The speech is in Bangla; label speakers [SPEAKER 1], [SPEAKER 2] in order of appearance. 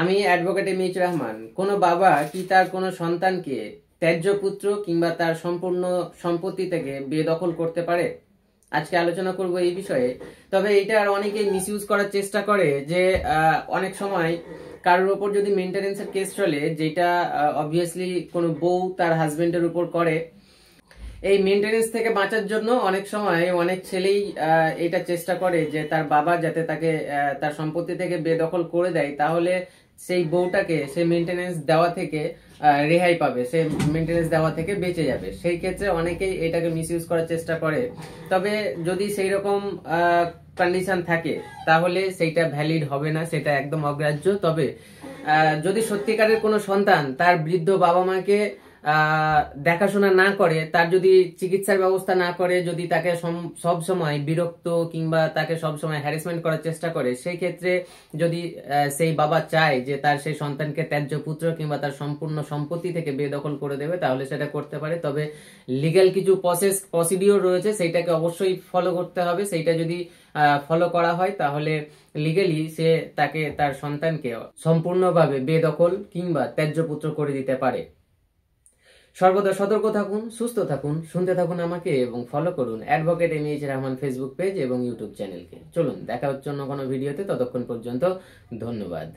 [SPEAKER 1] আমি অ্যাডভোকেট এমএইচ রহমান। কোনো বাবা কি তার কোনো সন্তানকে ত্যায্য পুত্র কিংবা তার সম্পূর্ণ সম্পত্তি থেকে বেদখল করতে পারে? আজকে আলোচনা করব এই বিষয়ে। তবে এটা অনেকেই মিসইউজ করার চেষ্টা করে যে অনেক সময় কারোর উপর যদি মেইনটেনেন্সের কেস চলে, যেটা অবভিয়াসলি কোনো বউ তার হাজবেন্ডের উপর করে, এই মেইনটেনেন্স থেকে বাঁচার জন্য অনেক সময় অনেক ছেলেই এটা চেষ্টা করে যে তার বাবা যাতে তাকে তার সম্পত্তি থেকে বেদখল করে দেয়, তাহলে সেই বউটাকে সে মেইনটেনেন্স দেওয়া থেকে রেহাই পাবে, সে মেইনটেনেন্স দেওয়া থেকে বেঁচে যাবে। সেই ক্ষেত্রে অনেকেই এটাকে মিসইউজ করার চেষ্টা করে। তবে যদি সেই রকম কন্ডিশন থাকে তাহলে সেইটা ভ্যালিড হবে না, সেটা একদম অগ্রাহ্য। তবে যদি সত্যিকারের কোনো সন্তান তার বৃদ্ধ বাবা মাকে দেখাশোনা না করে, তার যদি চিকিৎসার ব্যবস্থা না করে, যদি তাকে সব সময় বিরক্ত কিংবা তাকে সব সময় হ্যারাসমেন্ট করার চেষ্টা করে, সেই ক্ষেত্রে যদি সেই বাবা চায় যে তার সেই সন্তানকে ত্যায্য পুত্র কিংবা তার সম্পূর্ণ সম্পত্তি থেকে বেদখল করে দেবে, তাহলে সেটা করতে পারে। তবে লিগ্যাল কিছু প্রসিডিওর রয়েছে, সেইটাকে অবশ্যই ফলো করতে হবে। সেইটা যদি ফলো করা হয় তাহলে লিগালি সে তাকে তার সন্তানকে সম্পূর্ণভাবে বেদখল কিংবা ত্যায্য পুত্র করে দিতে পারে। সর্বদা সতর্ক থাকুন, সুস্থ থাকুন, শুনতে থাকুন আমাকে এবং ফলো করুন advocate MH Rahman Facebook page এবং ইউটিউব চ্যানেলকে। চলুন দেখা হচ্ছে অন্য কোনো ভিডিওতে, ততক্ষণ পর্যন্ত ধন্যবাদ।